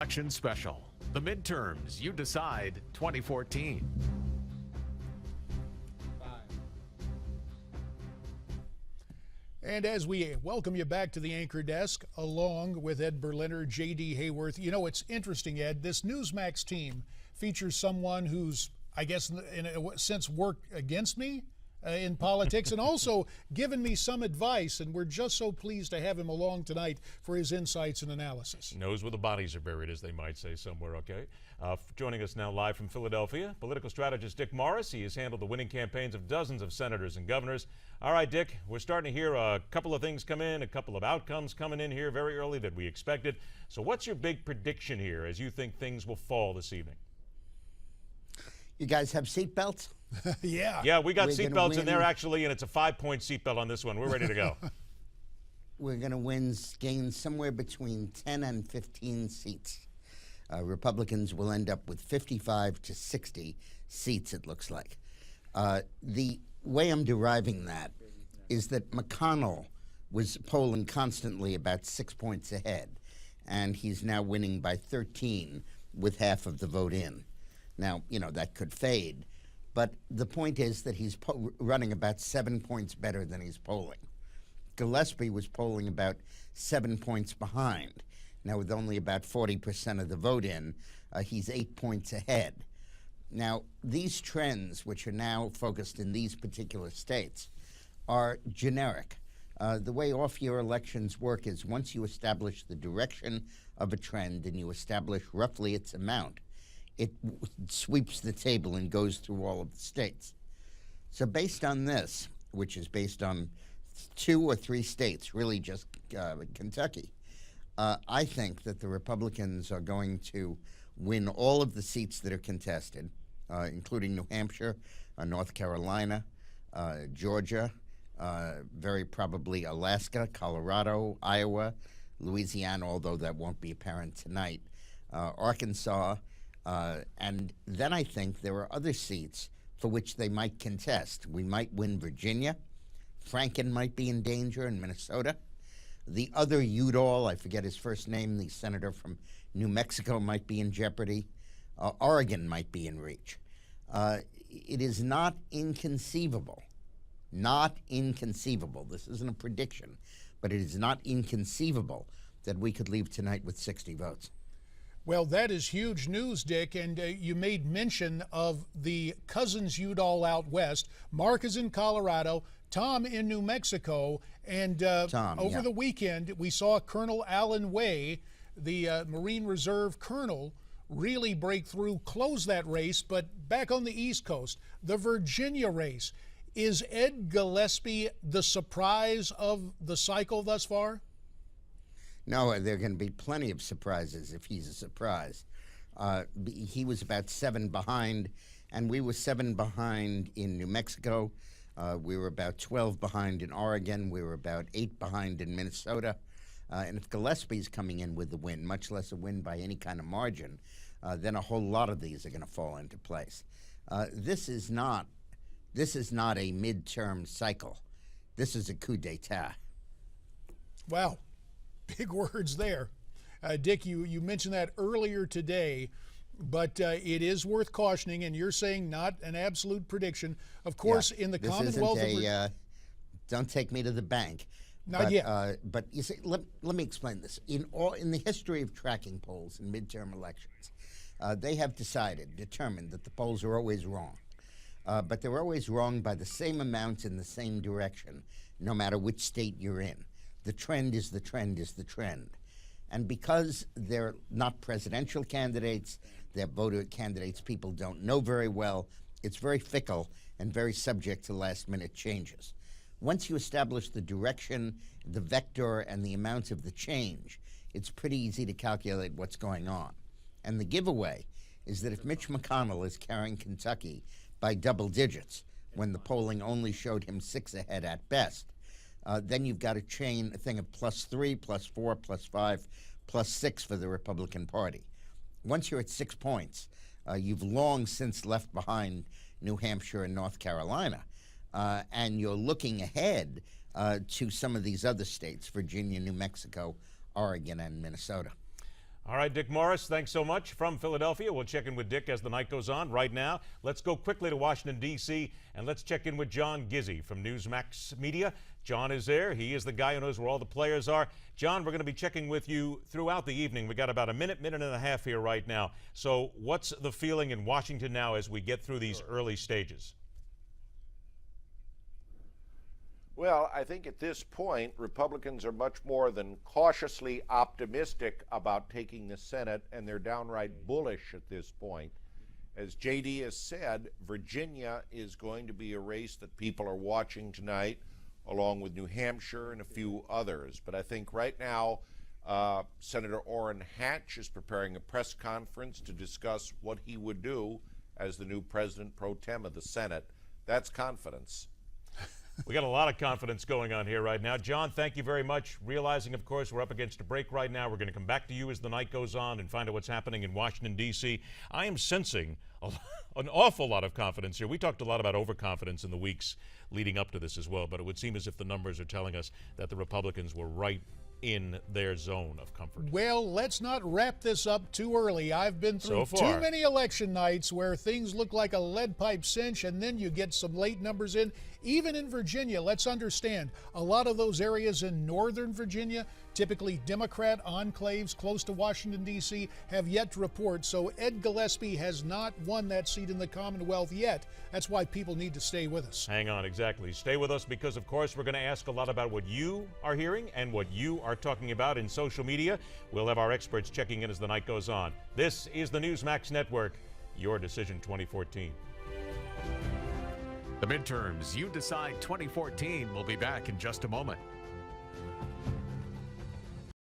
Election Special, the Midterms, You Decide 2014. And as we welcome you back to the anchor desk, along with Ed Berliner, J.D. Hayworth, you know, it's interesting, Ed, this Newsmax team features someone who's, I guess, in a sense, worked against me in politics and also given me some advice, and we're just so pleased to have him along tonight for his insights and analysis. Knows where the bodies are buried, as they might say somewhere, okay? Joining us now live from Philadelphia, political strategist Dick Morris. He has handled the winning campaigns of dozens of senators and governors. All right, Dick, we're starting to hear a couple of things come in, a couple of outcomes coming in here very early that we expected. So what's your big prediction here as you think things will fall this evening? You guys have seatbelts? Yeah. Yeah, we got seatbelts in there, actually, and it's a 5-point seatbelt on this one. We're ready to go. We're going to gain somewhere between 10 and 15 seats. Republicans will end up with 55 to 60 seats, it looks like. The way I'm deriving that is that McConnell was polling constantly about 6 points ahead, and he's now winning by 13 with half of the vote in. Now, you know, that could fade, but the point is that he's running about 7 points better than he's polling. Gillespie was polling about 7 points behind. Now, with only about 40% of the vote in, he's 8 points ahead. Now, these trends, which are now focused in these particular states, are generic. The way off-year elections work is once you establish the direction of a trend and you establish roughly its amount, it sweeps the table and goes through all of the states. So based on this, which is based on 2 or 3 states, really just Kentucky, I think that the Republicans are going to win all of the seats that are contested, including New Hampshire, North Carolina, Georgia, very probably Alaska, Colorado, Iowa, Louisiana, although that won't be apparent tonight, Arkansas, and then I think there are other seats for which they might contest. We might win Virginia. Franken might be in danger in Minnesota. The other Udall, I forget his first name, the senator from New Mexico, might be in jeopardy. Oregon might be in reach. It is not inconceivable, this isn't a prediction, but it is not inconceivable that we could leave tonight with 60 votes. Well, that is huge news, Dick, and you made mention of the cousins Udall out west. Mark is in Colorado, Tom in New Mexico, and over the weekend we saw Colonel Alan Way, the Marine Reserve colonel, really break through, close that race. But back on the East Coast, the Virginia race, is Ed Gillespie the surprise of the cycle thus far? No, there are going to be plenty of surprises if he's a surprise. He was about 7 behind, and we were 7 behind in New Mexico. We were about 12 behind in Oregon. We were about 8 behind in Minnesota. And if Gillespie's coming in with the win, much less a win by any kind of margin, then a whole lot of these are going to fall into place. This is not a midterm cycle. This is a coup d'etat. Wow. Big words there. Dick, you mentioned that earlier today, but it is worth cautioning, and you're saying not an absolute prediction. Of course, in the Commonwealth of don't take me to the bank. Not yet. But you see, let me explain this. In the history of tracking polls in midterm elections, they have determined that the polls are always wrong. But they're always wrong by the same amount in the same direction, no matter which state you're in. The trend is the trend is the trend. And because they're not presidential candidates, they're voter candidates people don't know very well, it's very fickle and very subject to last-minute changes. Once you establish the direction, the vector, and the amount of the change, it's pretty easy to calculate what's going on. And the giveaway is that if Mitch McConnell is carrying Kentucky by double digits, when the polling only showed him 6 ahead at best, then you've got a thing of +3, +4, +5, +6 for the Republican Party. Once you're at 6 points, you've long since left behind New Hampshire and North Carolina, and you're looking ahead to some of these other states, Virginia, New Mexico, Oregon, and Minnesota. All right, Dick Morris, thanks so much from Philadelphia. We'll check in with Dick as the night goes on. Right now, let's go quickly to Washington, D.C., and let's check in with John Gizzi from Newsmax Media. John is there. He is the guy who knows where all the players are. John, we're going to be checking with you throughout the evening. We got about a minute and a half here right now. So what's the feeling in Washington now as we get through these early stages? Well, I think at this point, Republicans are much more than cautiously optimistic about taking the Senate, and they're downright bullish at this point. As J.D. has said, Virginia is going to be a race that people are watching tonight, along with New Hampshire and a few others. But I think right now, Senator Orrin Hatch is preparing a press conference to discuss what he would do as the new president pro tem of the Senate. That's confidence. We got a lot of confidence going on here right now. John, thank you very much. Realizing, of course, we're up against a break right now. We're going to come back to you as the night goes on and find out what's happening in Washington, D.C. I am sensing an awful lot of confidence here. We talked a lot about overconfidence in the weeks leading up to this as well, but it would seem as if the numbers are telling us that the Republicans were right in their zone of comfort. Well, let's not wrap this up too early. I've been through too many election nights where things look like a lead pipe cinch, and then you get some late numbers in. Even in Virginia, let's understand, a lot of those areas in northern Virginia, typically Democrat enclaves close to Washington, D.C., have yet to report. So Ed Gillespie has not won that seat in the Commonwealth yet. That's why people need to stay with us. Hang on, exactly. Stay with us because, of course, we're going to ask a lot about what you are hearing and what you are talking about in social media. We'll have our experts checking in as the night goes on. This is the Newsmax Network, your decision 2014. The Midterms, You Decide 2014 will be back in just a moment.